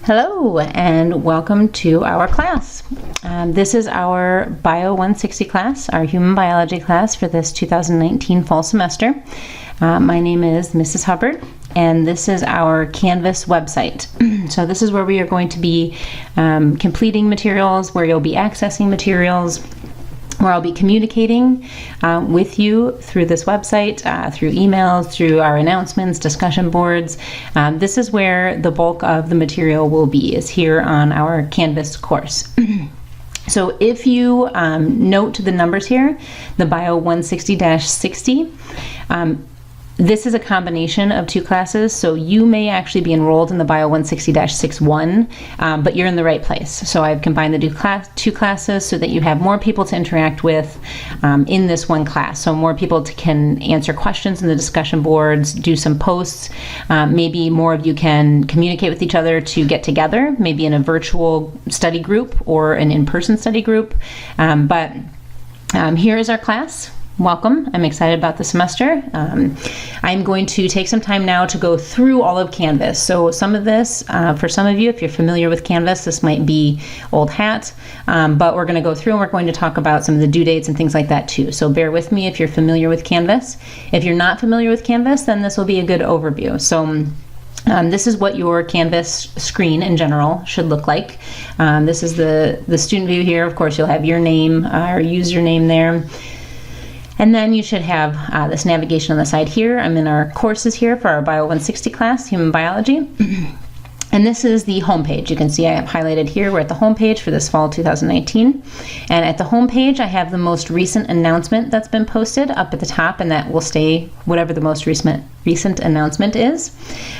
Hello and welcome to our class. This is our Bio 160 class, our human biology class for this 2019 fall semester. My name is Mrs. Hubbard and this is our Canvas website. So this is where we are going to be completing materials, where you'll be accessing materials, where I'll be communicating with you through this website, through emails, through our announcements, discussion boards. This is where the bulk of the material will be, is here on our Canvas course. So if you note the numbers here, the Bio 160-60, this is a combination of two classes, so you may actually be enrolled in the Bio 160-61, but you're in the right place. So I've combined the two classes so that you have more people to interact with in this one class. So more people can answer questions in the discussion boards, do some posts. Maybe more of you can communicate with each other to get together, maybe in a virtual study group or an in-person study group. But here is our class. Welcome. I'm excited about the semester. I'm going to take some time now to go through all of Canvas. So some of this, for some of you, if you're familiar with Canvas, this might be old hat, but we're going to go through and we're going to talk about some of the due dates and things like that too. So bear with me if you're familiar with Canvas. If you're not familiar with Canvas, then this will be a good overview. So this is what your Canvas screen in general should look like. This is the student view here. Of course, you'll have your name or username there. And then you should have this navigation on the side here. I'm in our courses here for our Bio 160 class, Human Biology. And this is the home page. You can see I have highlighted here. We're at the home page for this fall 2019. And at the home page, I have the most recent announcement that's been posted up at the top, and that will stay whatever the most recent announcement is.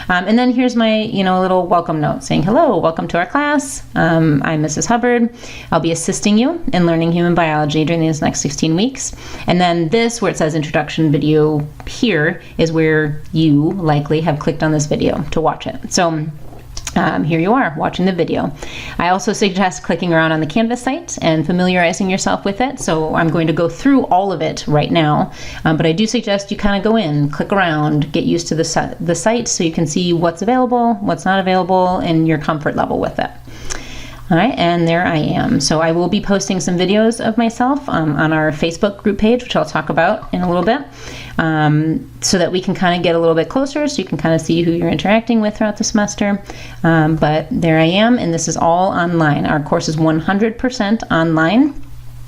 And then here's my little welcome note saying, hello, welcome to our class. I'm Mrs. Hubbard. I'll be assisting you in learning human biology during these next 16 weeks. And then this, where it says introduction video here, is where you likely have clicked on this video to watch it. So here you are watching the video. I also suggest clicking around on the Canvas site and familiarizing yourself with it. So I'm going to go through all of it right now, but I do suggest you kind of go in, click around, get used to the site so you can see what's available, what's not available, and your comfort level with it. All right, and there I am. So I will be posting some videos of myself on our Facebook group page, which I'll talk about in a little bit, so that we can kind of get a little bit closer, so you can kind of see who you're interacting with throughout the semester. But there I am, and this is all online. Our course is 100% online,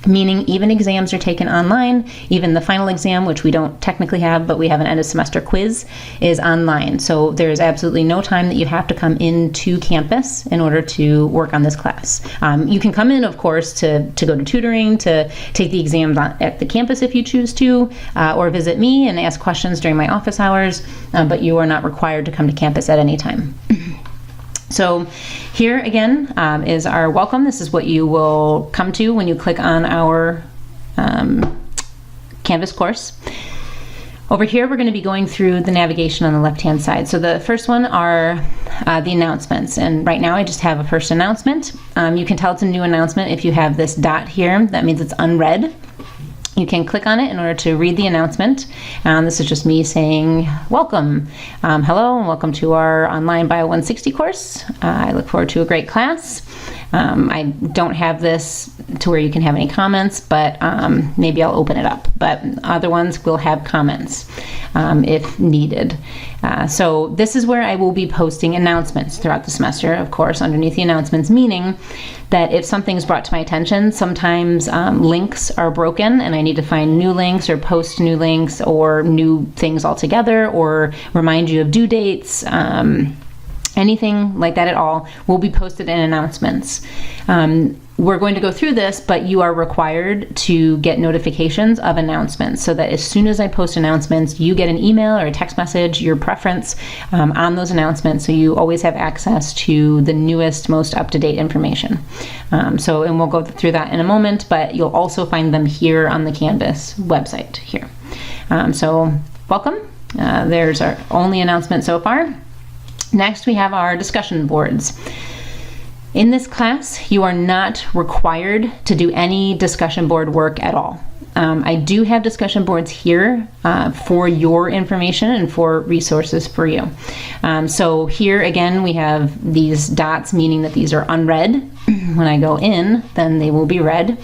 meaning even exams are taken online. Even the final exam, which we don't technically have, but we have an end of semester quiz, is online. So there is absolutely no time that you have to come into campus in order to work on this class. You can come in, of course, to go to tutoring, to take the exams at the campus if you choose to, or visit me and ask questions during my office hours, but you are not required to come to campus at any time. So here again is our welcome. This is what you will come to when you click on our Canvas course. Over here, we're going to be going through the navigation on the left-hand side. So the first one are the announcements. And right now I just have a first announcement. You can tell it's a new announcement if you have this dot here. That means it's unread. You can click on it in order to read the announcement. This is just me saying welcome. Hello and welcome to our online Bio 160 course. I look forward to a great class. I don't have this to where you can have any comments, but maybe I'll open it up. But other ones will have comments if needed. So this is where I will be posting announcements throughout the semester, of course, underneath the announcements, meaning that if something's brought to my attention, sometimes links are broken and I need to find new links or post new links or new things altogether or remind you of due dates. Anything like that at all will be posted in announcements. We're going to go through this, but you are required to get notifications of announcements so that as soon as I post announcements, you get an email or a text message, your preference on those announcements, so you always have access to the newest, most up-to-date information. And we'll go through that in a moment, but you'll also find them here on the Canvas website here. So welcome. There's our only announcement so far. Next, we have our discussion boards. In this class, you are not required to do any discussion board work at all. I do have discussion boards here for your information and for resources for you. So here again, we have these dots, meaning that these are unread. When I go in, then they will be read.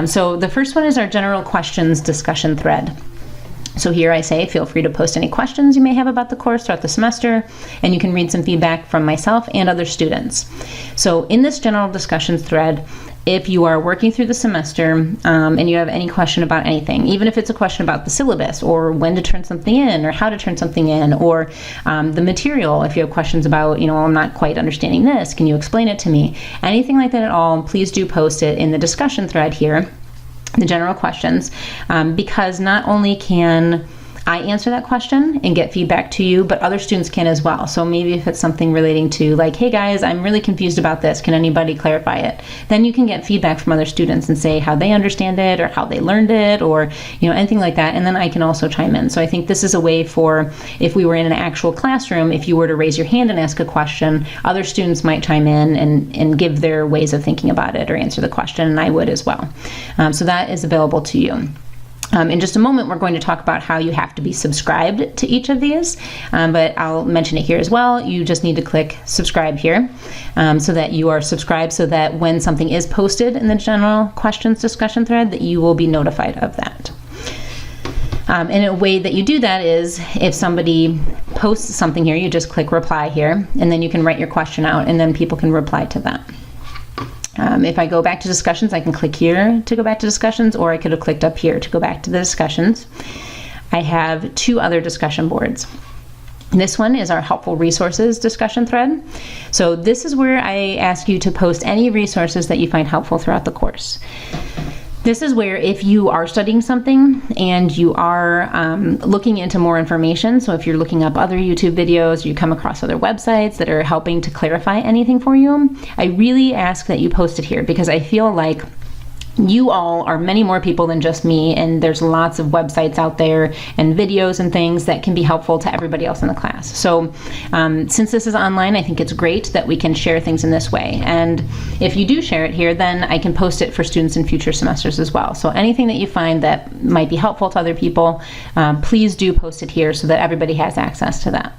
So the first one is our general questions discussion thread. So here I say, feel free to post any questions you may have about the course throughout the semester, and you can read some feedback from myself and other students. So in this general discussions thread, if you are working through the semester and you have any question about anything, even if it's a question about the syllabus or when to turn something in or how to turn something in, or the material, if you have questions about, I'm not quite understanding this, can you explain it to me? Anything like that at all, please do post it in the discussion thread here, the general questions, because not only can I answer that question and get feedback to you, but other students can as well. So maybe if it's something relating to like, hey guys, I'm really confused about this, can anybody clarify it? Then you can get feedback from other students and say how they understand it or how they learned it, or anything like that, and then I can also chime in. So I think this is a way for, if we were in an actual classroom, if you were to raise your hand and ask a question, other students might chime in and give their ways of thinking about it or answer the question, and I would as well. So that is available to you. In just a moment, we're going to talk about how you have to be subscribed to each of these, but I'll mention it here as well. You just need to click subscribe here so that you are subscribed, so that when something is posted in the general questions discussion thread, that you will be notified of that. And a way that you do that is if somebody posts something here, you just click reply here, and then you can write your question out, and then people can reply to that. If I go back to discussions, I can click here to go back to discussions, or I could have clicked up here to go back to the discussions. I have two other discussion boards. This one is our helpful resources discussion thread. So this is where I ask you to post any resources that you find helpful throughout the course. This is where if you are studying something and you are looking into more information, so if you're looking up other YouTube videos, you come across other websites that are helping to clarify anything for you, I really ask that you post it here, because I feel like you all are many more people than just me, and there's lots of websites out there and videos and things that can be helpful to everybody else in the class. So since this is online, I think it's great that we can share things in this way. And if you do share it here, then I can post it for students in future semesters as well. So anything that you find that might be helpful to other people, please do post it here so that everybody has access to that.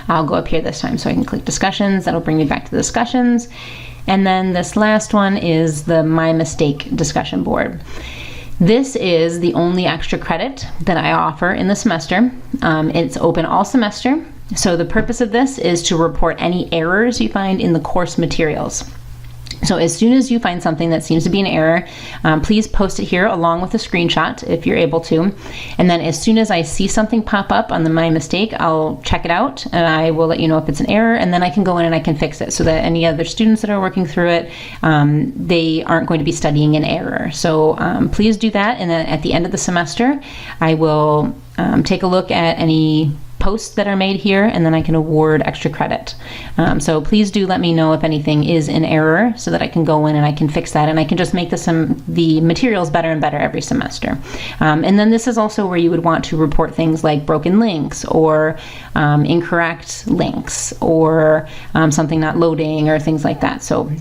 I'll go up here this time so I can click discussions. That'll bring me back to the discussions. And then this last one is the My Mistake discussion board. This is the only extra credit that I offer in the semester. It's open all semester. So the purpose of this is to report any errors you find in the course materials. So as soon as you find something that seems to be an error, please post it here along with a screenshot if you're able to. And then as soon as I see something pop up on the My Mistake, I'll check it out and I will let you know if it's an error, and then I can go in and I can fix it so that any other students that are working through it, they aren't going to be studying in error. So please do that, and then at the end of the semester, I will take a look at any posts that are made here, and then I can award extra credit. So please do let me know if anything is in error so that I can go in and I can fix that, and I can just make the materials better and better every semester. And then this is also where you would want to report things like broken links or incorrect links or something not loading or things like that. So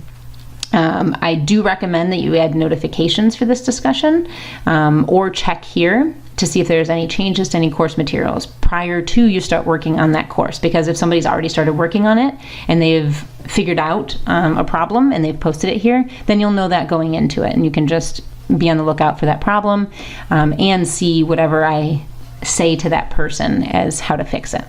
I do recommend that you add notifications for this discussion or check here to see if there's any changes to any course materials prior to you start working on that course. Because if somebody's already started working on it and they've figured out a problem and they've posted it here, then you'll know that going into it, and you can just be on the lookout for that problem and see whatever I say to that person as how to fix it.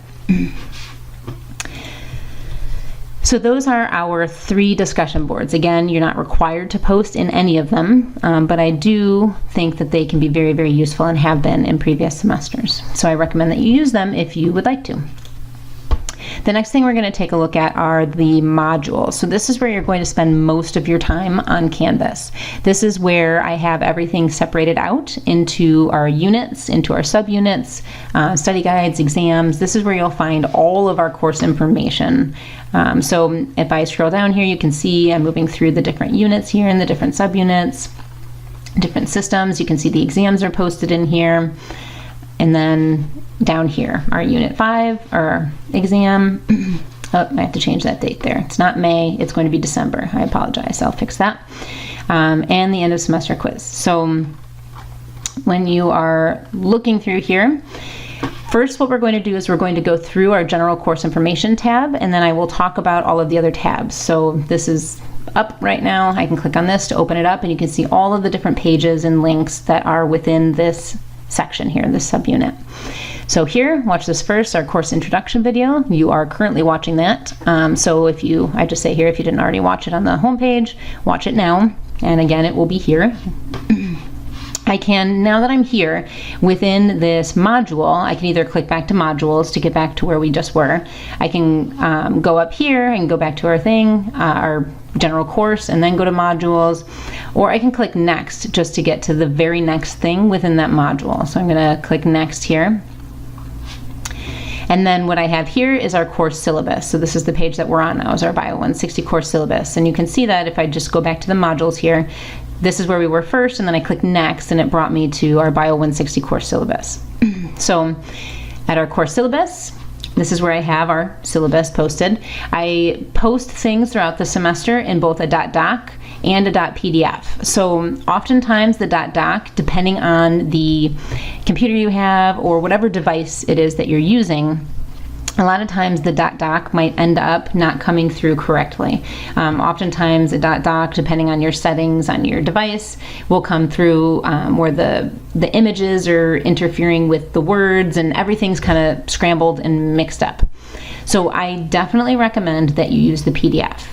So those are our 3 discussion boards. Again, you're not required to post in any of them, but I do think that they can be very, very useful and have been in previous semesters. So I recommend that you use them if you would like to. The next thing we're going to take a look at are the modules. So this is where you're going to spend most of your time on Canvas. This is where I have everything separated out into our units, into our subunits, study guides, exams. This is where you'll find all of our course information. So if I scroll down here, you can see I'm moving through the different units here and the different subunits, different systems. You can see the exams are posted in here. And then down here, our Unit 5, our exam. Oh, I have to change that date there. It's not May, it's going to be December. I apologize, I'll fix that. and the end of semester quiz. So when you are looking through here, first what we're going to do is we're going to go through our general course information tab, and then I will talk about all of the other tabs. So this is up right now. I can click on this to open it up, and you can see all of the different pages and links that are within this section here, this subunit. So here, watch this first, our course introduction video. You are currently watching that. So I just say here, if you didn't already watch it on the home page, watch it now. And again, it will be here. Now that I'm here within this module, I can either click back to modules to get back to where we just were. I can go up here and go back to our thing, our general course, and then go to modules, or I can click next just to get to the very next thing within that module. So I'm going to click next here. And then what I have here is our course syllabus. So this is the page that we're on now, is our Bio 160 course syllabus. And you can see that if I just go back to the modules here, this is where we were first, and then I click next, and it brought me to our Bio 160 course syllabus. So at our course syllabus, this is where I have our syllabus posted. I post things throughout the semester in both a .doc and a .pdf. So oftentimes the .doc, depending on the computer you have or whatever device it is that you're using, a lot of times the .doc might end up not coming through correctly. Oftentimes a .doc, depending on your settings on your device, will come through where the images are interfering with the words and everything's kind of scrambled and mixed up. So I definitely recommend that you use the PDF.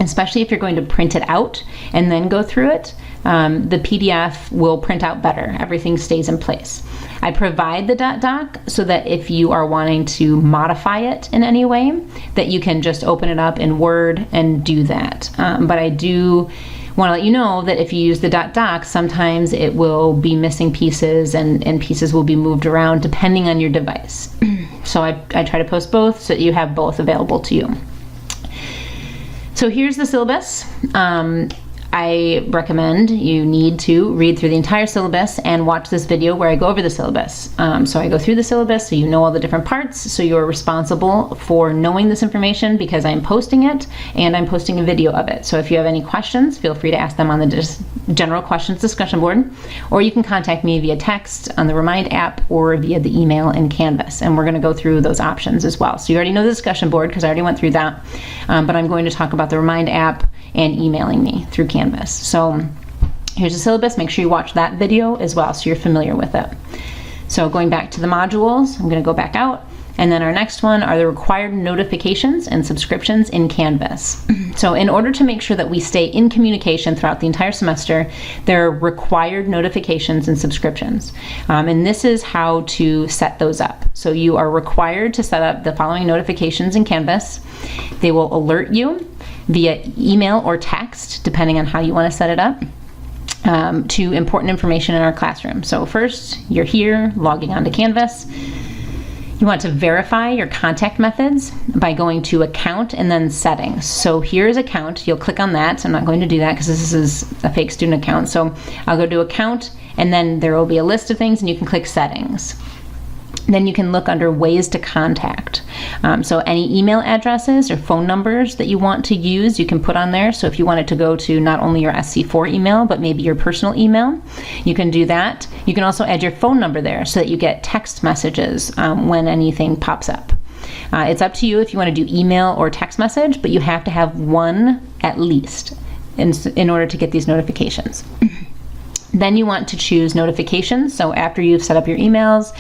Especially if you're going to print it out and then go through it, the PDF will print out better. Everything stays in place. I provide the .doc so that if you are wanting to modify it in any way, that you can just open it up in Word and do that. But I do want to let you know that if you use the .doc, sometimes it will be missing pieces and pieces will be moved around depending on your device. So I try to post both so that you have both available to you. So here's the syllabus. I recommend you need to read through the entire syllabus and watch this video where I go over the syllabus. So I go through the syllabus so you know all the different parts, so you're responsible for knowing this information because I'm posting it and I'm posting a video of it. So if you have any questions, feel free to ask them on the general questions discussion board, or you can contact me via text on the Remind app or via the email in Canvas, and we're going to go through those options as well. So you already know the discussion board because I already went through that, but I'm going to talk about the Remind app and emailing me through Canvas. So here's the syllabus. Make sure you watch that video as well so you're familiar with it. So going back to the modules, I'm going to go back out, and then our next one are the required notifications and subscriptions in Canvas. So in order to make sure that we stay in communication throughout the entire semester, there are required notifications and subscriptions. And this is how to set those up. So you are required to set up the following notifications in Canvas. They will alert you via email or text, depending on how you want to set it up, to important information in our classroom. So first, you're here logging onto Canvas. You want to verify your contact methods by going to Account and then Settings. So here's Account. You'll click on that. I'm not going to do that because this is a fake student account. So I'll go to Account, and then there will be a list of things, and you can click Settings. Then you can look under Ways to Contact. So any email addresses or phone numbers that you want to use, you can put on there. So if you want it to go to not only your SC4 email, but maybe your personal email, you can do that. You can also add your phone number there so that you get text messages when anything pops up. It's up to you if you want to do email or text message, but you have to have one at least in order to get these notifications. Then you want to choose notifications. So after you've set up your emails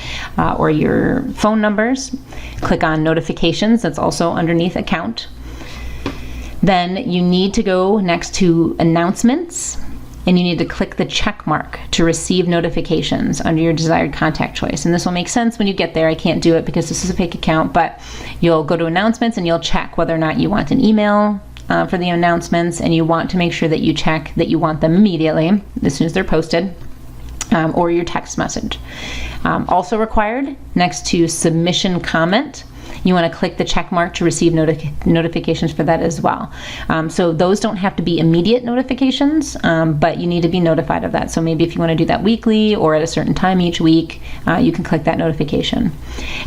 or your phone numbers, click on notifications. That's also underneath account. Then you need to go next to announcements, and you need to click the check mark to receive notifications under your desired contact choice. And this will make sense when you get there. I can't do it because this is a fake account, but you'll go to announcements and you'll check whether or not you want an email for the announcements, and you want to make sure that you check that you want them immediately as soon as they're posted, or your text message. Also required, next to submission comment, you want to click the check mark to receive notifications for that as well. So those don't have to be immediate notifications, but you need to be notified of that. So maybe if you want to do that weekly or at a certain time each week, you can click that notification.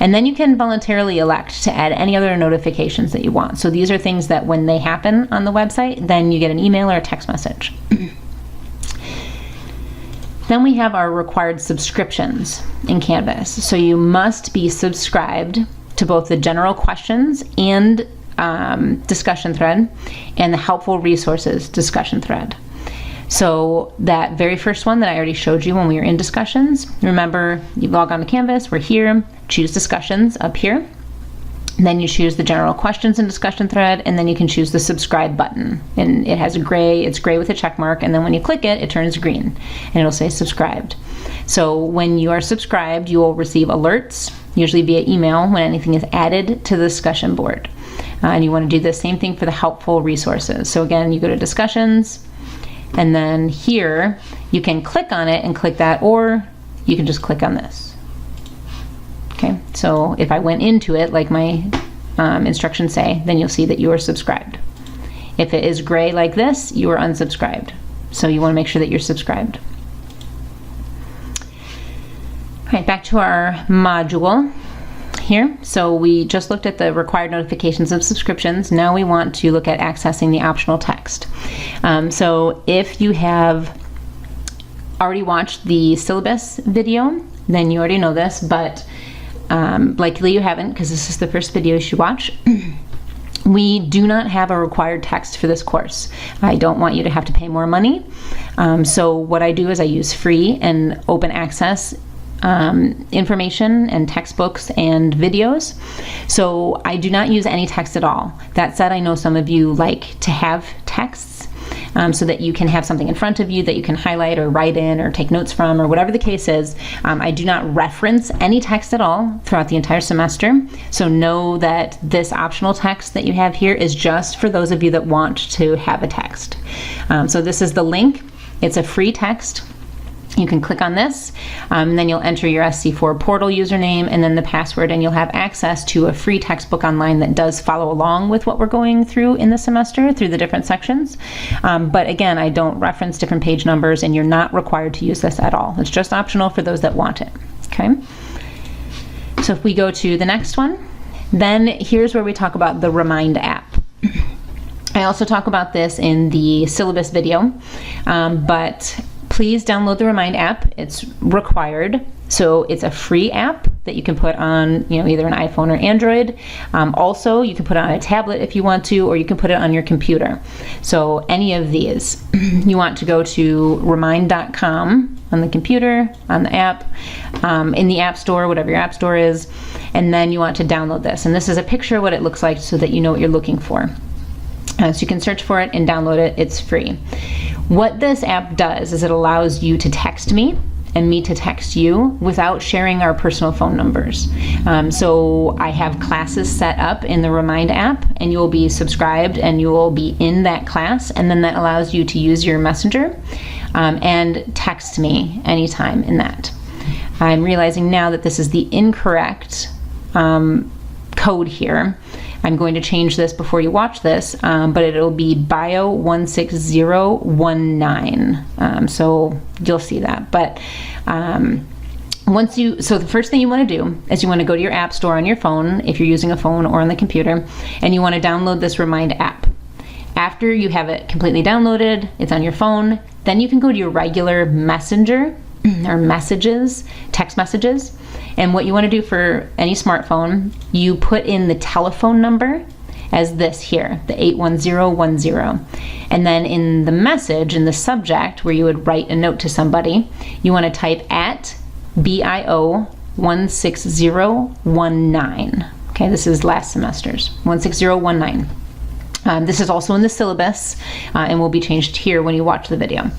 And then you can voluntarily elect to add any other notifications that you want. So these are things that when they happen on the website, then you get an email or a text message. Then we have our required subscriptions in Canvas. So you must be subscribed to both the general questions and discussion thread and the helpful resources discussion thread. So that very first one that I already showed you when we were in discussions, remember you log on to Canvas, we're here, choose discussions up here. Then you choose the general questions and discussion thread, and then you can choose the subscribe button. And it has it's gray with a check mark, and then when you click it, it turns green, and it'll say subscribed. So when you are subscribed, you will receive alerts, usually via email, when anything is added to the discussion board. And you want to do the same thing for the helpful resources. So again, you go to discussions, and then here, you can click on it and click that, or you can just click on this. Okay, so if I went into it like my instructions say, then you'll see that you are subscribed. If it is gray like this, you are unsubscribed. So you want to make sure that you're subscribed. All right, back to our module here. So we just looked at the required notifications of subscriptions. Now we want to look at accessing the optional text. So if you have already watched the syllabus video, then you already know this, but likely you haven't, because this is the first video you should watch. We do not have a required text for this course. I don't want you to have to pay more money. So what I do is I use free and open access information and textbooks and videos. So I do not use any text at all. That said, I know some of you like to have texts. So that you can have something in front of you that you can highlight or write in or take notes from, or whatever the case is. I do not reference any text at all throughout the entire semester. So know that this optional text that you have here is just for those of you that want to have a text. So this is the link. It's a free text. You can click on this, and then you'll enter your SC4 portal username and then the password, and you'll have access to a free textbook online that does follow along with what we're going through in the semester through the different sections. But again, I don't reference different page numbers, and you're not required to use this at all. It's just optional for those that want it. Okay. So if we go to the next one, then here's where we talk about the Remind app. I also talk about this in the syllabus video, but please download the Remind app. It's required. So it's a free app that you can put on, either an iPhone or Android. Also, you can put it on a tablet if you want to, or you can put it on your computer. So any of these, you want to go to remind.com on the computer, on the app, in the App Store, whatever your App Store is, and then you want to download this. And this is a picture of what it looks like so that you know what you're looking for. So you can search for it and download it. It's free. What this app does is it allows you to text me and me to text you without sharing our personal phone numbers. So I have classes set up in the Remind app, and you will be subscribed and you will be in that class, and then that allows you to use your messenger and text me anytime in that. I'm realizing now that this is the incorrect code here. I'm going to change this before you watch this, but it'll be bio 16019. So you'll see that. But so the first thing you want to do is you want to go to your App Store on your phone, if you're using a phone or on the computer, and you want to download this Remind app. After you have it completely downloaded, it's on your phone, then you can go to your regular messenger or messages, text messages. And what you want to do for any smartphone, you put in the telephone number as this here, the 81010. And then in the message, in the subject, where you would write a note to somebody, you want to type at bio 16019. Okay, this is last semester's, 16019. This is also in the syllabus and will be changed here when you watch the video.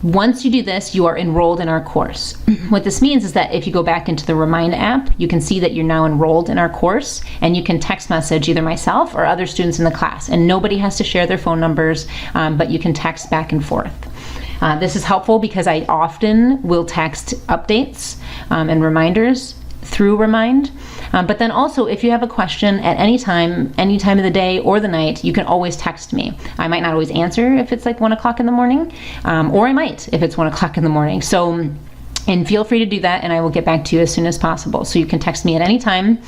Once you do this, you are enrolled in our course. What this means is that if you go back into the Remind app, you can see that you're now enrolled in our course, and you can text message either myself or other students in the class. And nobody has to share their phone numbers, but you can text back and forth. This is helpful because I often will text updates and reminders through Remind. But then also, if you have a question at any time of the day or the night, you can always text me. I might not always answer if it's like 1 o'clock in the morning, or I might if it's 1 o'clock in the morning. So, and feel free to do that, and I will get back to you as soon as possible. So you can text me at any time.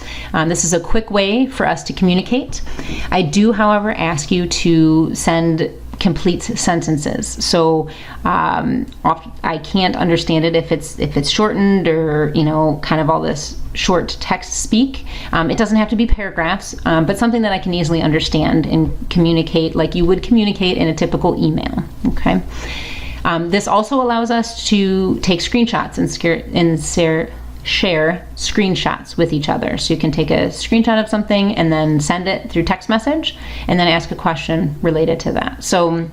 This is a quick way for us to communicate. I do, however, ask you to send complete sentences. So I can't understand it if it's shortened or kind of all this short text speak. It doesn't have to be paragraphs, but something that I can easily understand and communicate like you would communicate in a typical email. Okay. This also allows us to take screenshots and share screenshots with each other. So you can take a screenshot of something and then send it through text message and then ask a question related to that. So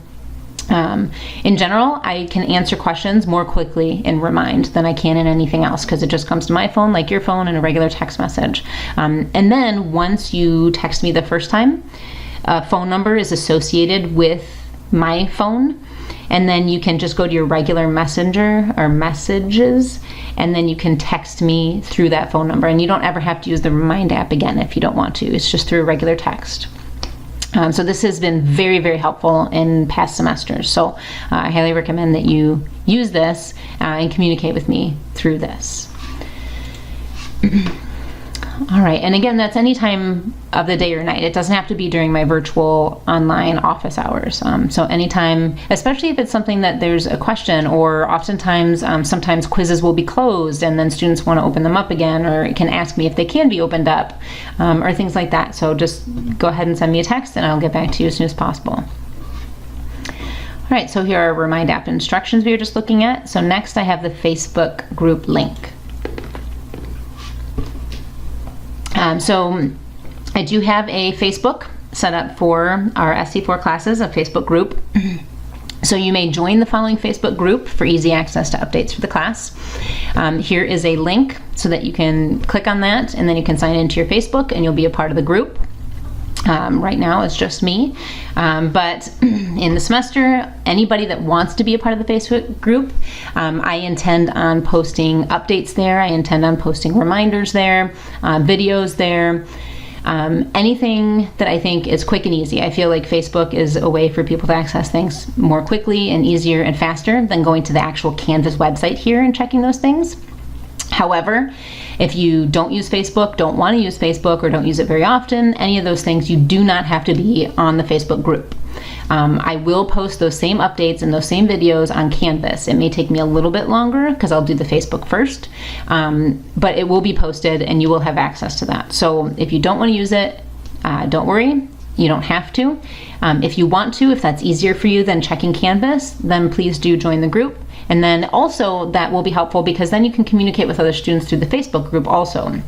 in general, I can answer questions more quickly in Remind than I can in anything else because it just comes to my phone like your phone in a regular text message. And then once you text me the first time, a phone number is associated with my phone. And then you can just go to your regular messenger or messages, and then you can text me through that phone number. And you don't ever have to use the Remind app again if you don't want to. It's just through a regular text. So this has been very, very helpful in past semesters. So I highly recommend that you use this and communicate with me through this. All right, and again, that's any time of the day or night. It doesn't have to be during my virtual online office hours. So anytime, especially if it's something that there's a question, or oftentimes, sometimes quizzes will be closed and then students want to open them up again, or can ask me if they can be opened up, or things like that. So just go ahead and send me a text and I'll get back to you as soon as possible. All right, so here are Remind app instructions we were just looking at. So next I have the Facebook group link. So I do have a Facebook set up for our SC4 classes, a Facebook group. So you may join the following Facebook group for easy access to updates for the class. Here is a link so that you can click on that and then you can sign into your Facebook and you'll be a part of the group. Right now it's just me, but in the semester, anybody that wants to be a part of the Facebook group, I intend on posting updates there. I intend on posting reminders there, videos there, anything that I think is quick and easy. I feel like Facebook is a way for people to access things more quickly and easier and faster than going to the actual Canvas website here and checking those things. However, if you don't use Facebook, don't want to use Facebook, or don't use it very often, any of those things, you do not have to be on the Facebook group. I will post those same updates and those same videos on Canvas. It may take me a little bit longer because I'll do the Facebook first, but it will be posted and you will have access to that. So if you don't want to use it, don't worry. You don't have to. If you want to, if that's easier for you than checking Canvas, then please do join the group. And then also that will be helpful because then you can communicate with other students through the Facebook group also.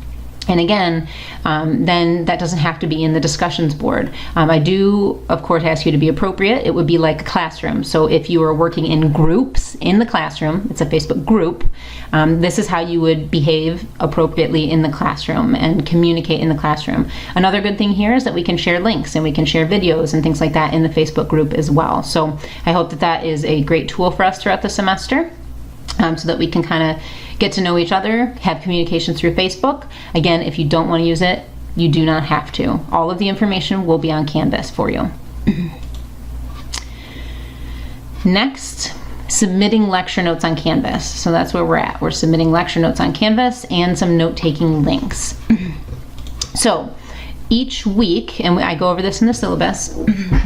And again, then that doesn't have to be in the discussions board. I do, of course, ask you to be appropriate. It would be like a classroom. So if you are working in groups in the classroom, it's a Facebook group, this is how you would behave appropriately in the classroom and communicate in the classroom. Another good thing here is that we can share links and we can share videos and things like that in the Facebook group as well. So I hope that that is a great tool for us throughout the semester. So that we can kind of get to know each other, have communication through Facebook. Again, if you don't want to use it, you do not have to. All of the information will be on Canvas for you. Next, submitting lecture notes on Canvas. So that's where we're at. We're submitting lecture notes on Canvas and some note-taking links. So each week, and I go over this in the syllabus,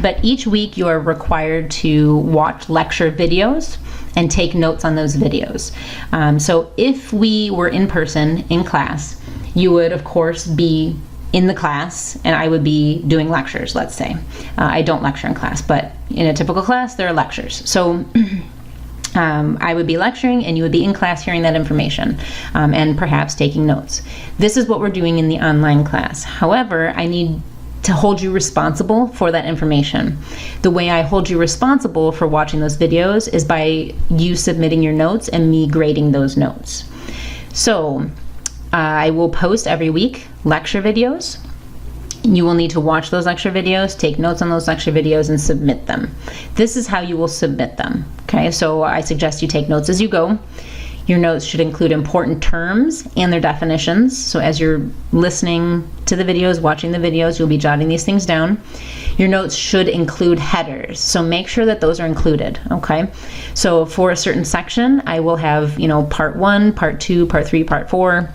but each week you are required to watch lecture videos and take notes on those videos. So if we were in person in class, you would of course be in the class and I would be doing lectures, let's say. I don't lecture in class, but in a typical class there are lectures. So I would be lecturing and you would be in class hearing that information and perhaps taking notes. This is what we're doing in the online class. However, I need to hold you responsible for that information. The way I hold you responsible for watching those videos is by you submitting your notes and me grading those notes. So I will post every week lecture videos. You will need to watch those lecture videos, take notes on those lecture videos, and submit them. This is how you will submit them. Okay, so I suggest you take notes as you go. Your notes should include important terms and their definitions. So as you're listening to the videos, watching the videos, you'll be jotting these things down. Your notes should include headers. So make sure that those are included, okay? So for a certain section, I will have, part 1, part 2, part 3, part 4.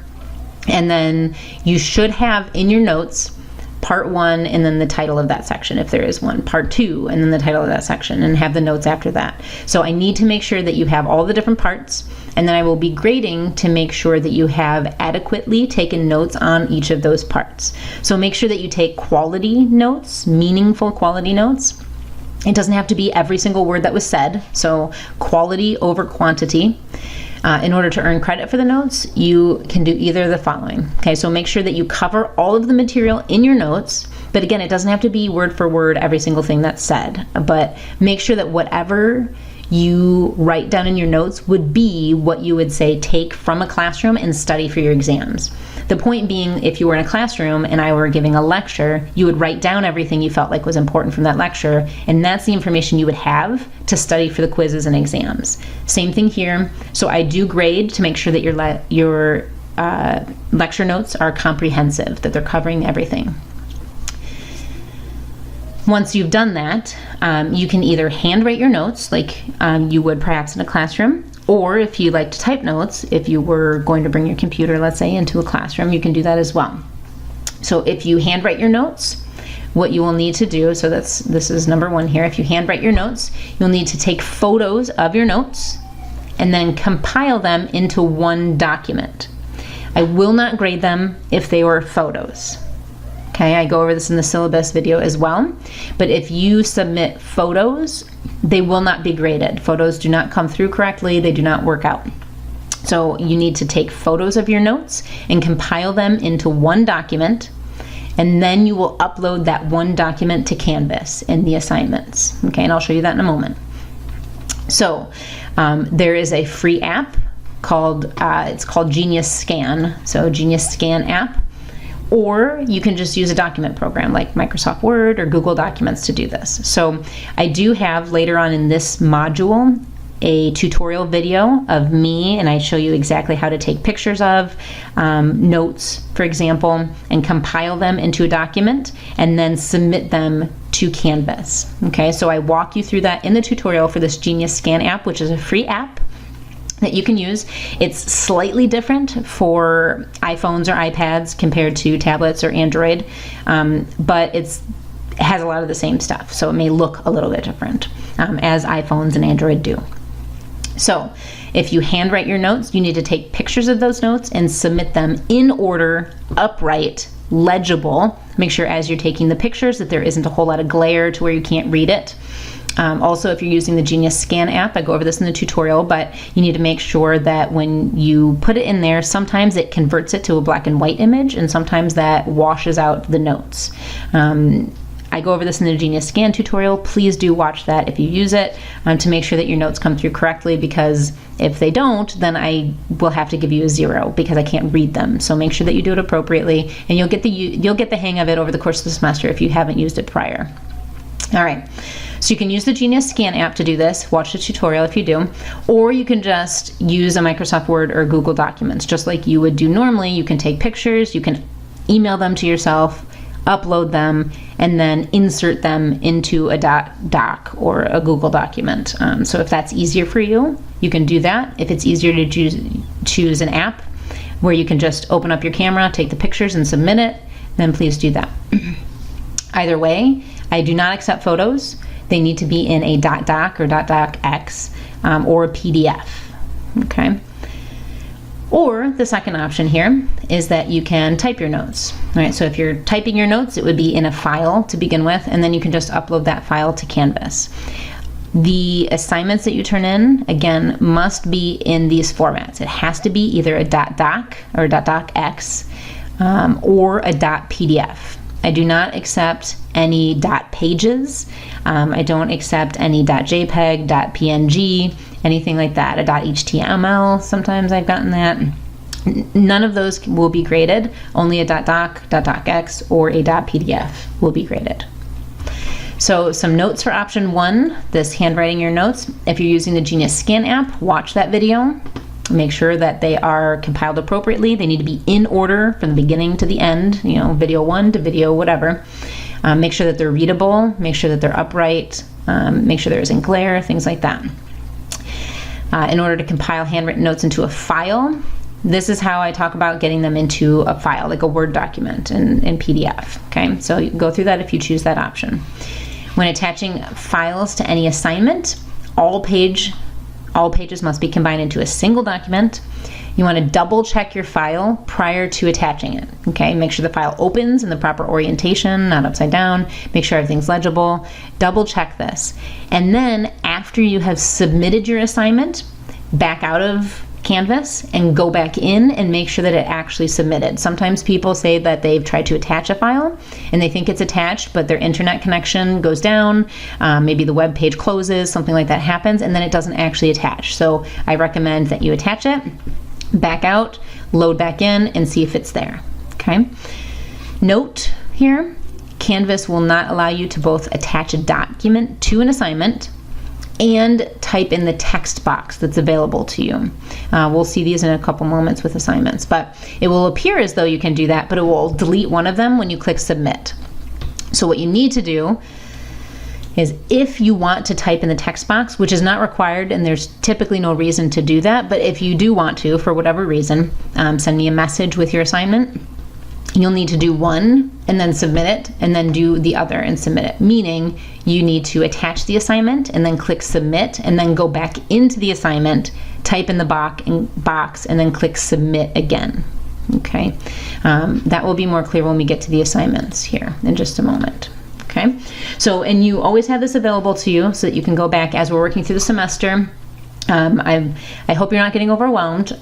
And then you should have in your notes part 1 and then the title of that section if there is one, part 2 and then the title of that section, and have the notes after that. So I need to make sure that you have all the different parts, and then I will be grading to make sure that you have adequately taken notes on each of those parts. So make sure that you take quality notes, meaningful quality notes. It doesn't have to be every single word that was said, so quality over quantity. In order to earn credit for the notes, you can do either of the following. Okay, so make sure that you cover all of the material in your notes, but again, it doesn't have to be word for word every single thing that's said, but make sure that whatever you write down in your notes would be what you would say take from a classroom and study for your exams. The point being, if you were in a classroom and I were giving a lecture, you would write down everything you felt like was important from that lecture, and that's the information you would have to study for the quizzes and exams. Same thing here. So I do grade to make sure that your lecture notes are comprehensive, that they're covering everything. Once you've done that, you can either handwrite your notes like you would perhaps in a classroom, or if you like to type notes, if you were going to bring your computer, let's say, into a classroom, you can do that as well. So if you handwrite your notes, what you will need to do, so this is number 1 here, if you handwrite your notes, you'll need to take photos of your notes and then compile them into one document. I will not grade them if they were photos. Okay, I go over this in the syllabus video as well, but if you submit photos, they will not be graded. Photos do not come through correctly, they do not work out. So you need to take photos of your notes and compile them into one document, and then you will upload that one document to Canvas in the assignments. Okay, and I'll show you that in a moment. So there is a free app called, it's called Genius Scan, so Genius Scan app. Or you can just use a document program like Microsoft Word or Google Documents to do this. So I do have later on in this module a tutorial video of me, and I show you exactly how to take pictures of notes, for example, and compile them into a document and then submit them to Canvas. Okay, so I walk you through that in the tutorial for this Genius Scan app, which is a free app that you can use. It's slightly different for iPhones or iPads compared to tablets or Android, but it has a lot of the same stuff, so it may look a little bit different, as iPhones and Android do. So if you handwrite your notes, you need to take pictures of those notes and submit them in order, upright, legible. Make sure as you're taking the pictures that there isn't a whole lot of glare to where you can't read it. Also, if you're using the Genius Scan app, I go over this in the tutorial, but you need to make sure that when you put it in there, sometimes it converts it to a black and white image, and sometimes that washes out the notes. I go over this in the Genius Scan tutorial. Please do watch that if you use it to make sure that your notes come through correctly, because if they don't, then I will have to give you a 0 because I can't read them. So make sure that you do it appropriately, and you'll get the hang of it over the course of the semester if you haven't used it prior. All right. So you can use the Genius Scan app to do this, watch the tutorial if you do, or you can just use a Microsoft Word or Google Documents, just like you would do normally. You can take pictures, you can email them to yourself, upload them, and then insert them into a doc or a Google document. So if that's easier for you, you can do that. If it's easier to choose an app where you can just open up your camera, take the pictures, and submit it, then please do that. Either way, I do not accept photos. They need to be in a .doc or .docx or a PDF, okay? Or the second option here is that you can type your notes. All right, so if you're typing your notes, it would be in a file to begin with, and then you can just upload that file to Canvas. The assignments that you turn in, again, must be in these formats. It has to be either a .doc or a .docx or a .pdf. I do not accept any .pages. I don't accept any .jpeg, .png, anything like that. A .html, sometimes I've gotten that. None of those will be graded. Only a .doc, .docx, or a .pdf will be graded. So some notes for option 1, this handwriting your notes. If you're using the Genius Scan app, watch that video. Make sure that they are compiled appropriately. They need to be in order from the beginning to the end, video 1 to video whatever. Make sure that they're readable, make sure that they're upright, make sure there isn't glare, things like that. In order to compile handwritten notes into a file, this is how I talk about getting them into a file, like a Word document in PDF. Okay, so you can go through that if you choose that option. When attaching files to any assignment, all pages must be combined into a single document. You want to double check your file prior to attaching it. Okay, make sure the file opens in the proper orientation, not upside down. Make sure everything's legible. Double check this. And then after you have submitted your assignment, back out of Canvas and go back in and make sure that it actually submitted. Sometimes people say that they've tried to attach a file and they think it's attached, but their internet connection goes down, maybe the web page closes, something like that happens, and then it doesn't actually attach. So I recommend that you attach it, back out, load back in, and see if it's there. Okay. Note here, Canvas will not allow you to both attach a document to an assignment and type in the text box that's available to you. We'll see these in a couple moments with assignments, but it will appear as though you can do that, but it will delete one of them when you click submit. So what you need to do is, if you want to type in the text box, which is not required and there's typically no reason to do that, but if you do want to, for whatever reason, send me a message with your assignment. You'll need to do one and then submit it, and then do the other and submit it. Meaning you need to attach the assignment and then click submit, and then go back into the assignment, type in the box, and then click submit again. Okay, that will be more clear when we get to the assignments here in just a moment. Okay, so, and you always have this available to you so that you can go back as we're working through the semester. I hope you're not getting overwhelmed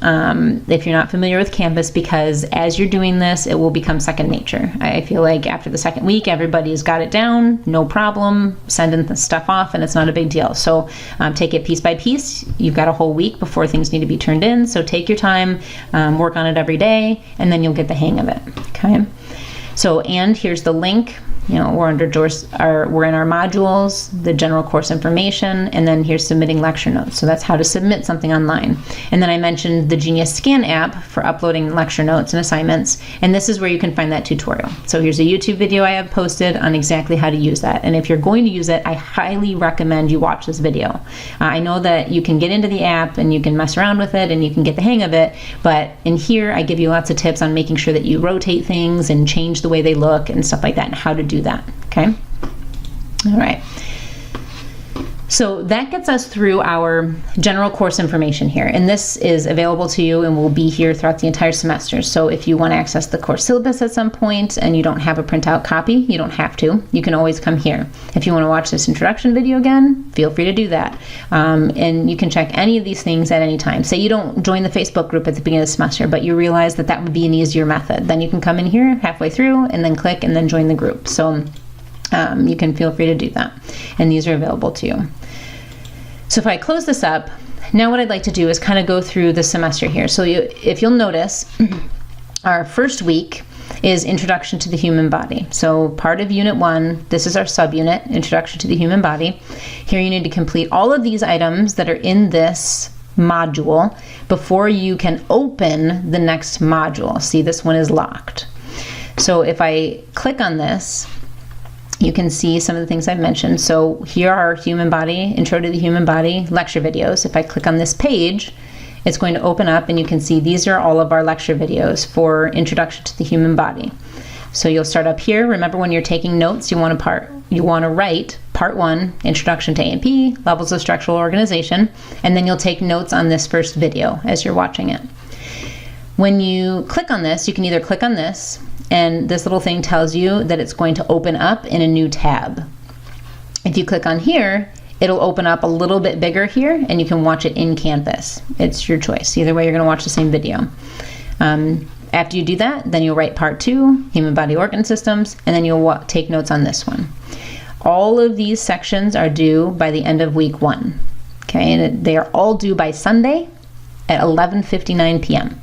if you're not familiar with Canvas, because as you're doing this, it will become second nature. I feel like after the second week, everybody's got it down, no problem, sending the stuff off, and it's not a big deal. So take it piece by piece. You've got a whole week before things need to be turned in, so take your time, work on it every day, and then you'll get the hang of it. Okay. So, and here's the link. We're in our modules, the general course information, and then here's submitting lecture notes. So that's how to submit something online. And then I mentioned the Genius Scan app for uploading lecture notes and assignments, and this is where you can find that tutorial. So here's a YouTube video I have posted on exactly how to use that. And if you're going to use it, I highly recommend you watch this video. I know that you can get into the app and you can mess around with it and you can get the hang of it, but in here I give you lots of tips on making sure that you rotate things and change the way they look and stuff like that, and how to do that. Okay. All right. So that gets us through our general course information here, and this is available to you and will be here throughout the entire semester. So if you want to access the course syllabus at some point and you don't have a printout copy, you don't have to. You can always come here. If you want to watch this introduction video again, feel free to do that. And you can check any of these things at any time. Say you don't join the Facebook group at the beginning of the semester, but you realize that that would be an easier method. Then you can come in here halfway through and then click and then join the group. So you can feel free to do that. And these are available to you. So if I close this up, now what I'd like to do is kind of go through the semester here. So if you'll notice, our first week is Introduction to the Human Body. So part of Unit 1, this is our subunit, Introduction to the Human Body. Here you need to complete all of these items that are in this module before you can open the next module. See, this one is locked. So if I click on this, you can see some of the things I've mentioned. So here are Human Body, Intro to the Human Body lecture videos. If I click on this page, it's going to open up and you can see these are all of our lecture videos for Introduction to the Human Body. So you'll start up here. Remember, when you're taking notes, you want to write Part 1, Introduction to A&P, Levels of Structural Organization, and then you'll take notes on this first video as you're watching it. When you click on this, you can either click on this, and this little thing tells you that it's going to open up in a new tab. If you click on here, it'll open up a little bit bigger here, and you can watch it in Canvas. It's your choice. Either way, you're going to watch the same video. After you do that, then you'll write Part 2, Human Body Organ Systems, and then you'll take notes on this one. All of these sections are due by the end of week 1. Okay, and they are all due by Sunday at 11:59 p.m.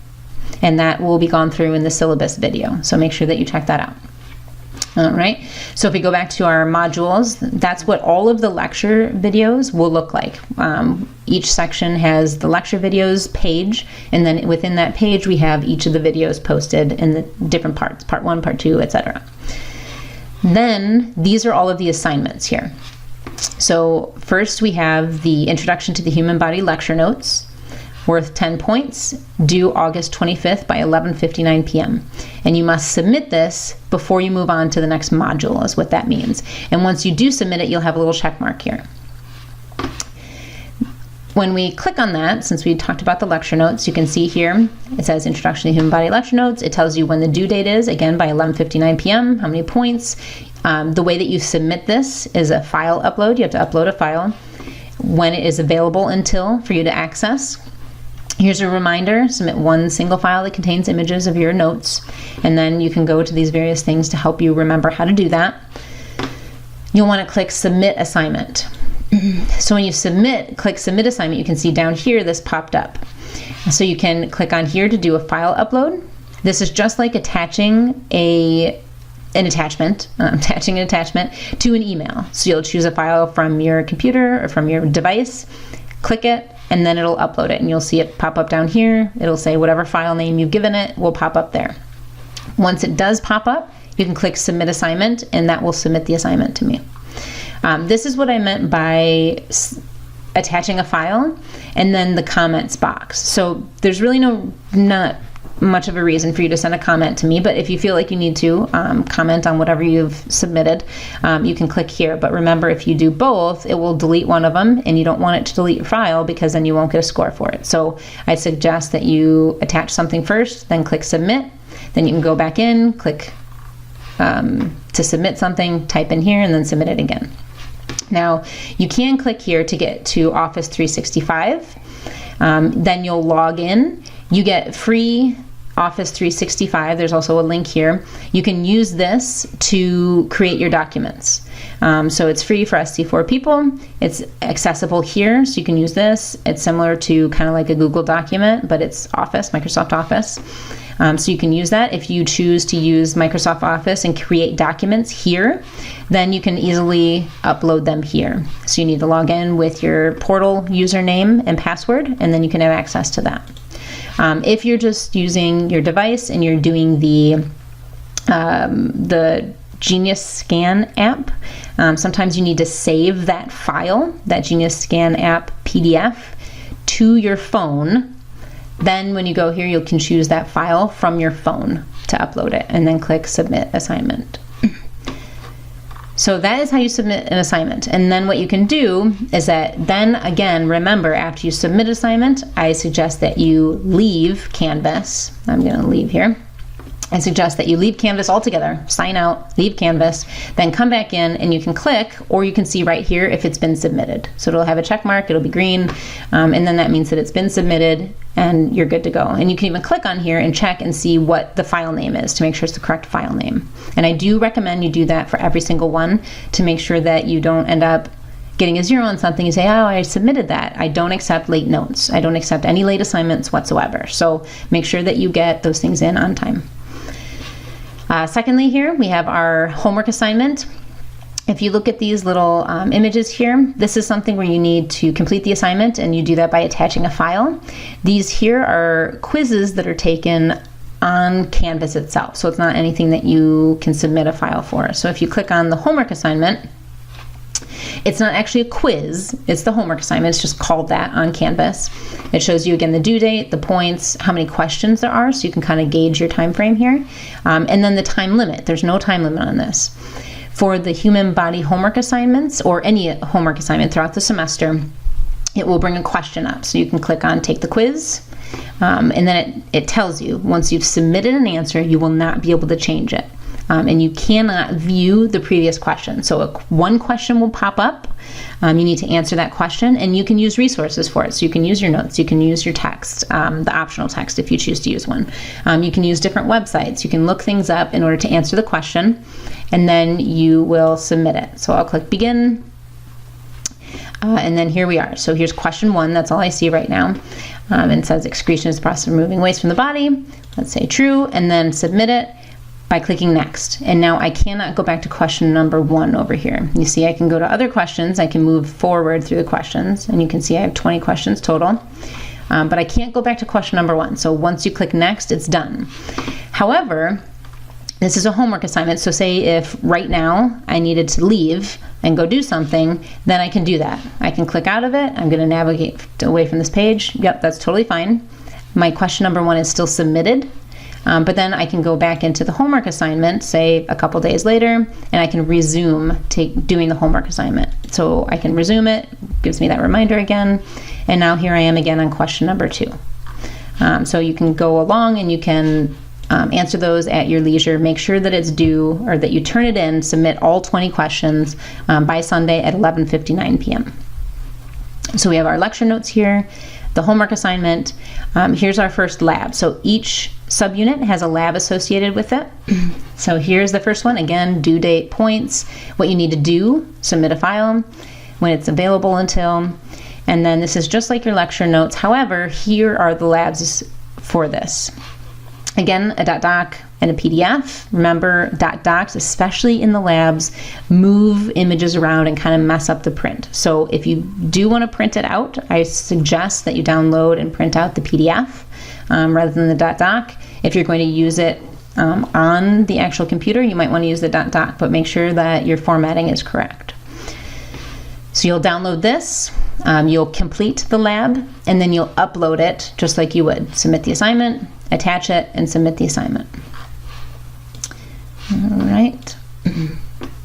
And that will be gone through in the syllabus video. So make sure that you check that out. All right, so if we go back to our modules, that's what all of the lecture videos will look like. Each section has the lecture videos page, and then within that page we have each of the videos posted in the different parts, part 1, part 2, etc. Then these are all of the assignments here. So first we have the Introduction to the Human Body lecture notes, worth 10 points, due August 25th by 11:59 p.m. And you must submit this before you move on to the next module, is what that means. And once you do submit it, you'll have a little check mark here. When we click on that, since we talked about the lecture notes, you can see here, it says Introduction to the Human Body lecture notes. It tells you when the due date is, again, by 11:59 p.m., how many points. The way that you submit this is a file upload. You have to upload a file. When it is available until for you to access. Here's a reminder, submit one single file that contains images of your notes, and then you can go to these various things to help you remember how to do that. You'll want to click Submit Assignment. So when you click Submit Assignment, you can see down here this popped up. So you can click on here to do a file upload. This is just like attaching an attachment to an email. So you'll choose a file from your computer or from your device, click it, and then it'll upload it, and you'll see it pop up down here. It'll say whatever file name you've given it will pop up there. Once it does pop up, you can click Submit Assignment, and that will submit the assignment to me. This is what I meant by attaching a file and then the comments box. So there's really not much of a reason for you to send a comment to me, but if you feel like you need to comment on whatever you've submitted, you can click here. But remember, if you do both, it will delete one of them, and you don't want it to delete your file because then you won't get a score for it. So I suggest that you attach something first, then click Submit, then you can go back in, click to submit something, type in here, and then submit it again. Now, you can click here to get to Office 365. Then you'll log in. You get free Office 365. There's also a link here. You can use this to create your documents. So it's free for SC4 people. It's accessible here, so you can use this. It's similar to kind of like a Google document, but it's Office, Microsoft Office. So you can use that. If you choose to use Microsoft Office and create documents here, then you can easily upload them here. So you need to log in with your portal username and password, and then you can have access to that. If you're just using your device and you're doing the Genius Scan app, sometimes you need to save that file, that Genius Scan app PDF, to your phone. Then when you go here, you can choose that file from your phone to upload it, and then click Submit Assignment. So that is how you submit an assignment. And then what you can do is that then again, remember, after you submit assignment, I suggest that you leave Canvas. I'm going to leave here. I suggest that you leave Canvas altogether, sign out, leave Canvas, then come back in, and you can click, or you can see right here if it's been submitted. So it'll have a check mark, it'll be green, and then that means that it's been submitted and you're good to go. And you can even click on here and check and see what the file name is to make sure it's the correct file name. And I do recommend you do that for every single one to make sure that you don't end up getting a 0 on something and say, oh, I submitted that. I don't accept late notes. I don't accept any late assignments whatsoever. So make sure that you get those things in on time. Secondly, here we have our homework assignment. If you look at these little images here, this is something where you need to complete the assignment, and you do that by attaching a file. These here are quizzes that are taken on Canvas itself, so it's not anything that you can submit a file for. So if you click on the homework assignment, it's not actually a quiz, it's the homework assignment. It's just called that on Canvas. It shows you again the due date, the points, how many questions there are, so you can kind of gauge your time frame here. And then the time limit. There's no time limit on this. For the human body homework assignments, or any homework assignment throughout the semester, it will bring a question up. So you can click on Take the Quiz, and then it tells you once you've submitted an answer, you will not be able to change it. And you cannot view the previous question. So one question will pop up. You need to answer that question, and you can use resources for it. So you can use your notes, you can use your text, the optional text if you choose to use one. You can use different websites. You can look things up in order to answer the question, and then you will submit it. So I'll click Begin, and then here we are. So here's question 1. That's all I see right now. And it says excretion is the process of removing waste from the body. Let's say true, and then submit it. by clicking next. And now I cannot go back to question number 1 over here. You see I can go to other questions. I can move forward through the questions, and you can see I have 20 questions total. But I can't go back to question number 1. So once you click next, it's done. However, this is a homework assignment, so say if right now I needed to leave and go do something, then I can do that. I can click out of it. I'm going to navigate away from this page. Yep, that's totally fine. My question number 1 is still submitted, but then I can go back into the homework assignment, say a couple days later, and I can resume doing the homework assignment. So I can resume it, gives me that reminder again, and now here I am again on question number 2. So you can go along and you can answer those at your leisure. Make sure that it's due, or that you turn it in, submit all 20 questions by Sunday at 11:59 p.m. So we have our lecture notes here, the homework assignment. Here's our first lab. So each subunit has a lab associated with it. So here's the first one. Again, due date, points, what you need to do, submit a file, when it's available until, and then this is just like your lecture notes. However, here are the labs for this. Again, a .doc and a PDF. Remember, .docs, especially in the labs, move images around and kind of mess up the print. So if you do want to print it out, I suggest that you download and print out the PDF rather than the .doc. If you're going to use it on the actual computer, you might want to use the .doc, but make sure that your formatting is correct. So you'll download this, you'll complete the lab, and then you'll upload it just like you would. Submit the assignment, attach it, and submit the assignment. All right.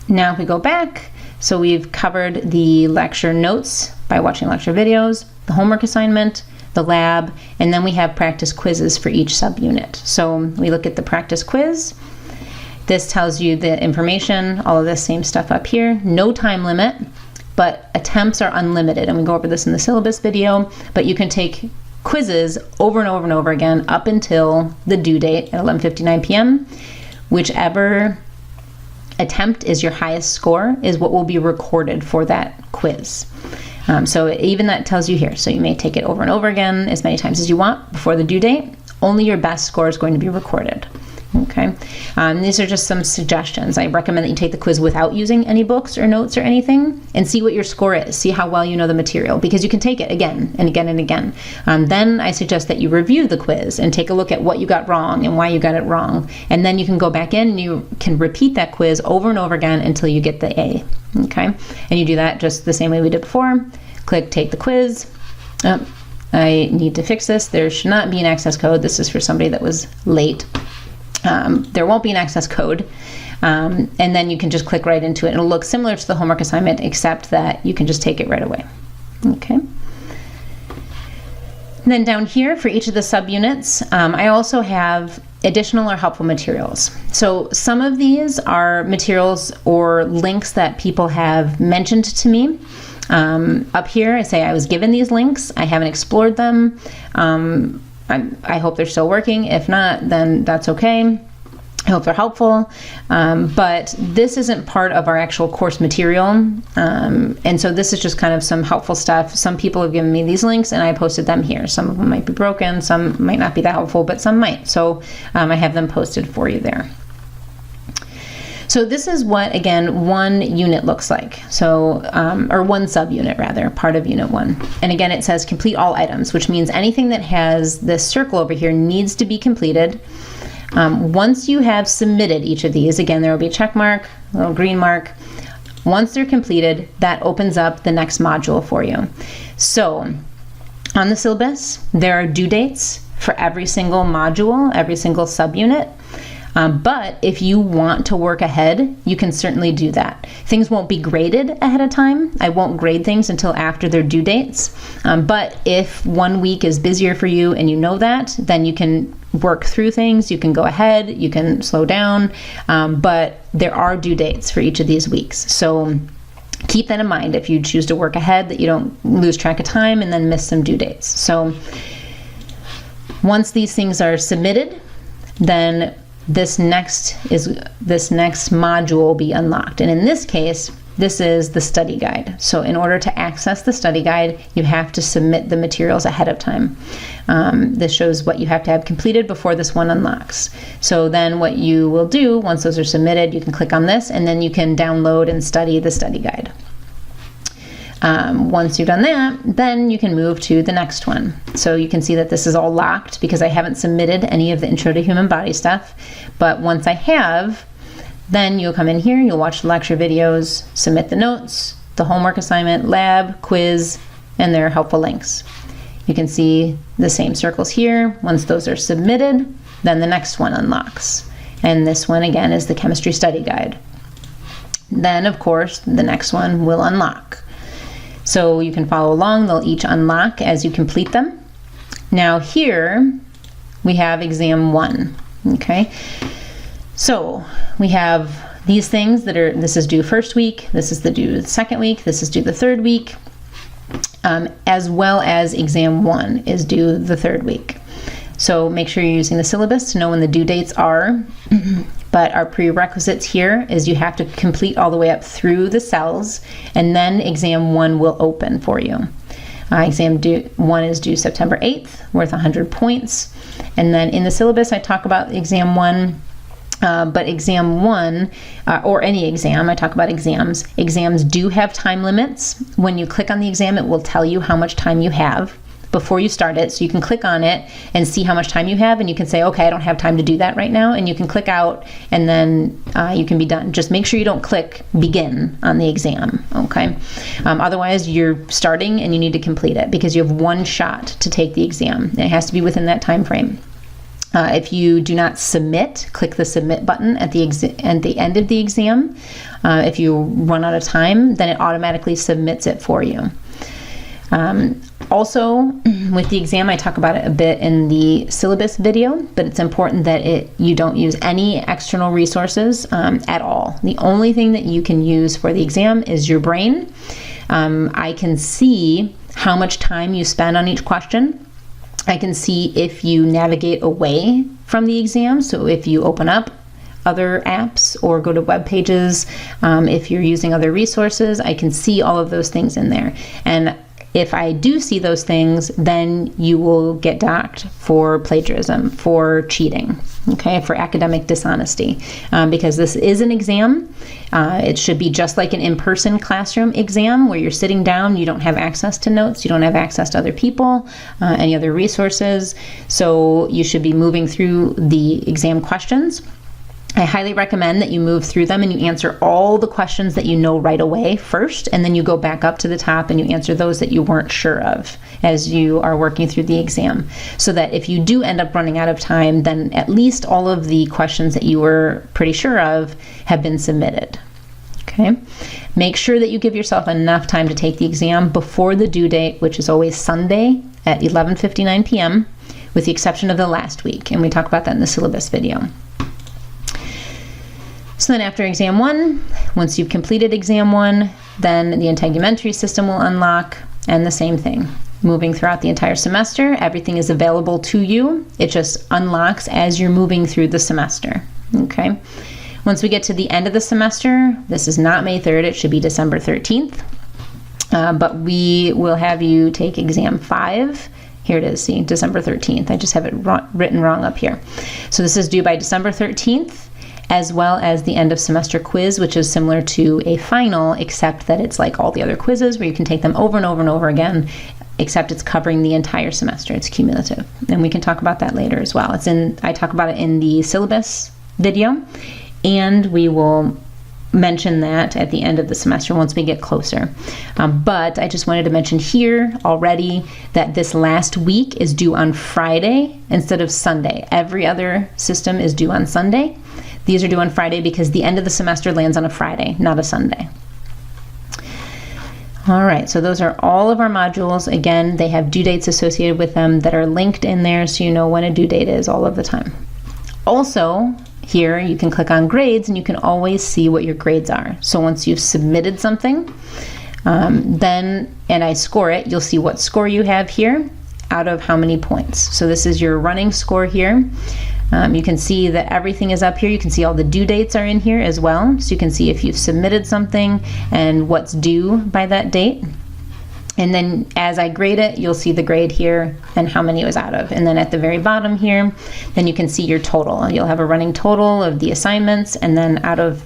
Now if we go back, so we've covered the lecture notes by watching lecture videos, the homework assignment, the lab, and then we have practice quizzes for each subunit. So we look at the practice quiz. This tells you the information, all of this same stuff up here. No time limit, but attempts are unlimited, and we go over this in the syllabus video, but you can take quizzes over and over and over again up until the due date at 11:59 p.m. Whichever attempt is your highest score is what will be recorded for that quiz. So even that tells you here. So you may take it over and over again as many times as you want before the due date. Only your best score is going to be recorded. Okay, these are just some suggestions. I recommend that you take the quiz without using any books or notes or anything, and see what your score is. See how well you know the material, because you can take it again and again and again. Then I suggest that you review the quiz and take a look at what you got wrong and why you got it wrong. And then you can go back in and you can repeat that quiz over and over again until you get the A. Okay, and you do that just the same way we did before. Click take the quiz. I need to fix this. There should not be an access code. This is for somebody that was late. There won't be an access code, and then you can just click right into it. It'll look similar to the homework assignment, except that you can just take it right away. Okay. And then down here for each of the subunits, I also have additional or helpful materials. So some of these are materials or links that people have mentioned to me. Up here, I say I was given these links. I haven't explored them. I hope they're still working. If not, then that's okay. I hope they're helpful. But this isn't part of our actual course material. And so this is just kind of some helpful stuff. Some people have given me these links and I posted them here. Some of them might be broken, some might not be that helpful, but some might. So I have them posted for you there. So this is what, again, one unit looks like. So, or one subunit rather, part of unit 1. And again, it says complete all items, which means anything that has this circle over here needs to be completed. Once you have submitted each of these, again, there will be a check mark, a little green mark. Once they're completed, that opens up the next module for you. So on the syllabus, there are due dates for every single module, every single subunit. But if you want to work ahead, you can certainly do that. Things won't be graded ahead of time. I won't grade things until after their due dates. But if 1 week is busier for you and you know that, then you can work through things. You can go ahead, you can slow down, but there are due dates for each of these weeks. So keep that in mind if you choose to work ahead, that you don't lose track of time and then miss some due dates. So once these things are submitted, then this next module will be unlocked. And in this case, this is the study guide. So in order to access the study guide, you have to submit the materials ahead of time. This shows what you have to have completed before this one unlocks. So then what you will do, once those are submitted, you can click on this, and then you can download and study the study guide. Once you've done that, then you can move to the next one. So you can see that this is all locked because I haven't submitted any of the Intro to Human Body stuff. But once I have, then you'll come in here, you'll watch the lecture videos, submit the notes, the homework assignment, lab, quiz, and their helpful links. You can see the same circles here. Once those are submitted, then the next one unlocks. And this one again is the chemistry study guide. Then of course, the next one will unlock. So you can follow along, they'll each unlock as you complete them. Now here we have exam 1, okay? So we have these things that are, this is due first week, this is due the second week, this is due the third week, as well as exam 1 is due the third week. So make sure you're using the syllabus to know when the due dates are. But our prerequisites here is you have to complete all the way up through the cells, and then exam 1 will open for you. Exam 1 is due September 8th, worth 100 points. And then in the syllabus, I talk about exam 1, but exam 1, or any exam, I talk about exams. Exams do have time limits. When you click on the exam, it will tell you how much time you have before you start it. So you can click on it and see how much time you have, and you can say, okay, I don't have time to do that right now, and you can click out, and then you can be done. Just make sure you don't click begin on the exam, okay? Otherwise, you're starting and you need to complete it because you have one shot to take the exam. It has to be within that time frame. If you do not submit, click the submit button at the end of the exam. If you run out of time, then it automatically submits it for you. Also, with the exam, I talk about it a bit in the syllabus video, but it's important that you don't use any external resources at all. The only thing that you can use for the exam is your brain. I can see how much time you spend on each question. I can see if you navigate away from the exam, so if you open up other apps or go to web pages, if you're using other resources, I can see all of those things in there. And if I do see those things, then you will get docked for plagiarism, for cheating, okay, for academic dishonesty, because this is an exam. It should be just like an in-person classroom exam where you're sitting down, you don't have access to notes, you don't have access to other people, any other resources, so you should be moving through the exam questions. I highly recommend that you move through them and you answer all the questions that you know right away first, and then you go back up to the top and you answer those that you weren't sure of as you are working through the exam, so that if you do end up running out of time, then at least all of the questions that you were pretty sure of have been submitted. Okay. Make sure that you give yourself enough time to take the exam before the due date, which is always Sunday at 11:59 p.m., with the exception of the last week, and we talk about that in the syllabus video. So then after exam 1, once you've completed exam 1, then the integumentary system will unlock, and the same thing. Moving throughout the entire semester, everything is available to you. It just unlocks as you're moving through the semester, okay? Once we get to the end of the semester, this is not May 3rd, it should be December 13th, but we will have you take exam 5. Here it is, see, December 13th. I just have it written wrong up here. So this is due by December 13th, as well as the end of semester quiz, which is similar to a final, except that it's like all the other quizzes where you can take them over and over and over again, except it's covering the entire semester. It's cumulative. And we can talk about that later as well. I talk about it in the syllabus video, and we will mention that at the end of the semester once we get closer. But I just wanted to mention here already that this last week is due on Friday instead of Sunday. Every other system is due on Sunday. These are due on Friday because the end of the semester lands on a Friday, not a Sunday. All right, so those are all of our modules. Again, they have due dates associated with them that are linked in there so you know when a due date is all of the time. Also, here you can click on grades and you can always see what your grades are. So once you've submitted something, and I score it, you'll see what score you have here out of how many points. So this is your running score here. You can see that everything is up here. You can see all the due dates are in here as well. So you can see if you've submitted something and what's due by that date. And then as I grade it, you'll see the grade here and how many it was out of. And then at the very bottom here, then you can see your total. You'll have a running total of the assignments and then out of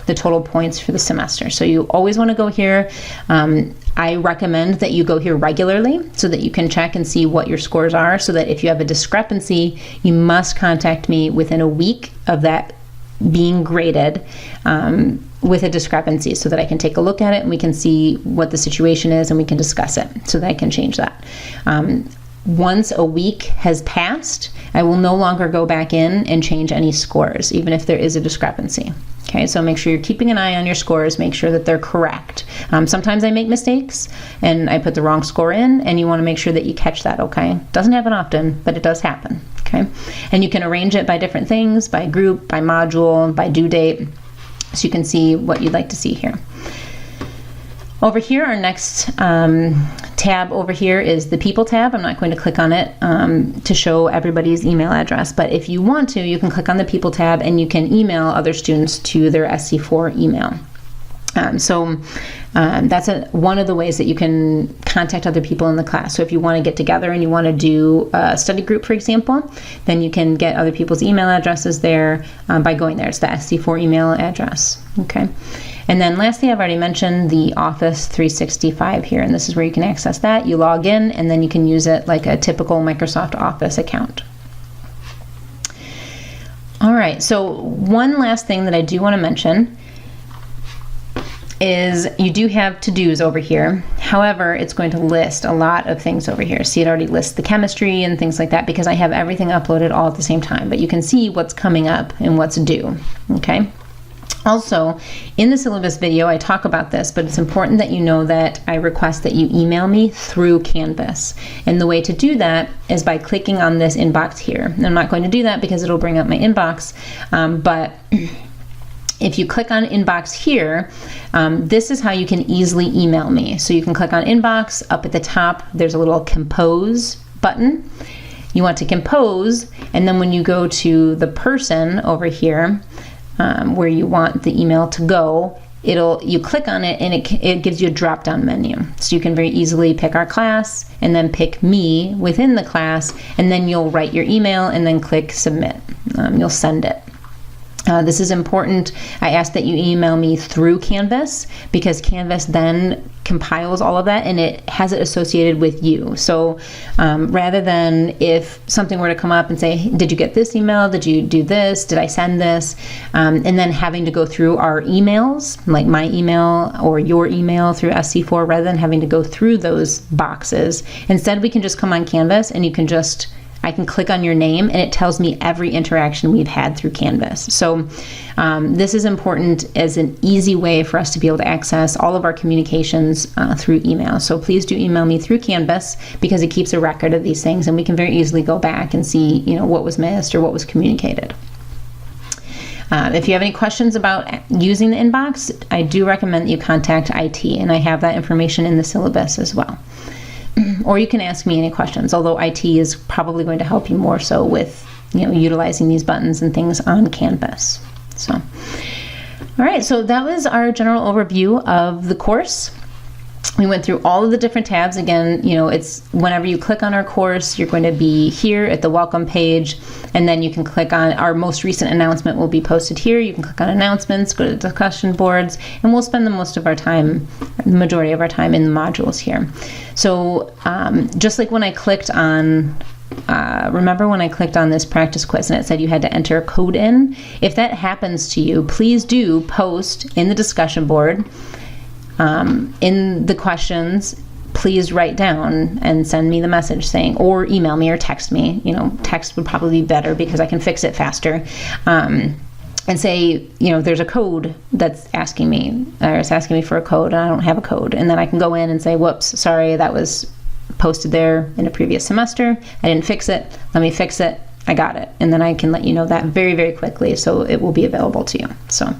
the total points for the semester. So you always want to go here. I recommend that you go here regularly so that you can check and see what your scores are, so that if you have a discrepancy, you must contact me within a week of that being graded with a discrepancy, so that I can take a look at it and we can see what the situation is and we can discuss it so that I can change that. Once a week has passed, I will no longer go back in and change any scores, even if there is a discrepancy. Okay, so make sure you're keeping an eye on your scores, make sure that they're correct. Sometimes I make mistakes and I put the wrong score in, and you want to make sure that you catch that, okay? Doesn't happen often, but it does happen, okay? And you can arrange it by different things, by group, by module, by due date, so you can see what you'd like to see here. Over here, our next tab over here is the People tab. I'm not going to click on it to show everybody's email address, but if you want to, you can click on the People tab and you can email other students to their SC4 email. That's one of the ways that you can contact other people in the class. So if you want to get together and you want to do a study group, for example, then you can get other people's email addresses there by going there. It's the SC4 email address. Okay. And then lastly, I've already mentioned the Office 365 here, and this is where you can access that. You log in and then you can use it like a typical Microsoft Office account. All right, so one last thing that I do want to mention is you do have to-dos over here. However, it's going to list a lot of things over here. See, it already lists the chemistry and things like that because I have everything uploaded all at the same time, but you can see what's coming up and what's due, okay? Also, in the syllabus video, I talk about this, but it's important that you know that I request that you email me through Canvas. And the way to do that is by clicking on this inbox here. And I'm not going to do that because it'll bring up my inbox, but if you click on inbox here, this is how you can easily email me. So you can click on inbox. Up at the top, there's a little compose button. You want to compose, and then when you go to the person over here, where you want the email to go, you click on it and it gives you a drop-down menu. So you can very easily pick our class and then pick me within the class, and then you'll write your email and then click submit. You'll send it. This is important. I ask that you email me through Canvas because Canvas then compiles all of that and it has it associated with you. So rather than if something were to come up and say, did you get this email? Did you do this? Did I send this? And then having to go through our emails, like my email or your email through SC4, rather than having to go through those boxes. Instead, we can just come on Canvas and I can click on your name and it tells me every interaction we've had through Canvas. So this is important as an easy way for us to be able to access all of our communications through email. So please do email me through Canvas because it keeps a record of these things and we can very easily go back and see, what was missed or what was communicated. If you have any questions about using the inbox, I do recommend that you contact IT, and I have that information in the syllabus as well. Or you can ask me any questions, although IT is probably going to help you more so with utilizing these buttons and things on Canvas. So, all right, so that was our general overview of the course. We went through all of the different tabs. Again, it's whenever you click on our course, you're going to be here at the welcome page, and then you can click on our most recent announcement will be posted here. You can click on announcements, go to the discussion boards, and we'll spend the majority of our time in the modules here. So just like when I clicked on, remember when I clicked on this practice quiz and it said you had to enter a code in? If that happens to you, please do post in the discussion board in the questions, please write down and send me the message saying, or email me or text me. Text would probably be better because I can fix it faster. And say, there's a code that's asking me, or it's asking me for a code and I don't have a code. And then I can go in and say, whoops, sorry, that was posted there in a previous semester. I didn't fix it. Let me fix it. I got it. And then I can let you know that very, very quickly so it will be available to you. So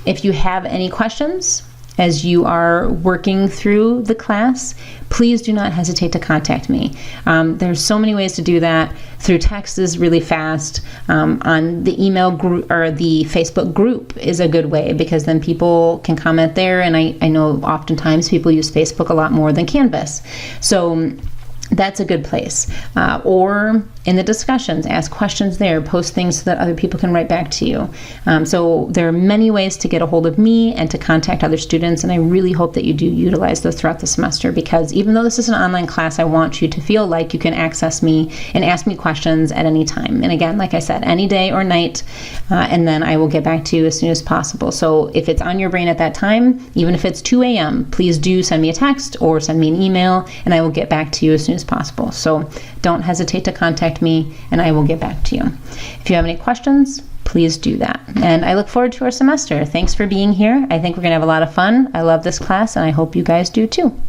if you have any questions, as you are working through the class, please do not hesitate to contact me. There's so many ways to do that. Through text is really fast. On the email group or the Facebook group is a good way, because then people can comment there, and I know oftentimes people use Facebook a lot more than Canvas. So that's a good place. Or in the discussions, ask questions there, post things so that other people can write back to you. So there are many ways to get a hold of me and to contact other students, and I really hope that you do utilize those throughout the semester, because even though this is an online class, I want you to feel like you can access me and ask me questions at any time. And again, like I said, any day or night, and then I will get back to you as soon as possible. So if it's on your brain at that time, even if it's 2 a.m., please do send me a text or send me an email, and I will get back to you as soon as possible. So don't hesitate to contact me, and I will get back to you. If you have any questions, please do that. And I look forward to our semester. Thanks for being here. I think we're going to have a lot of fun. I love this class, and I hope you guys do too.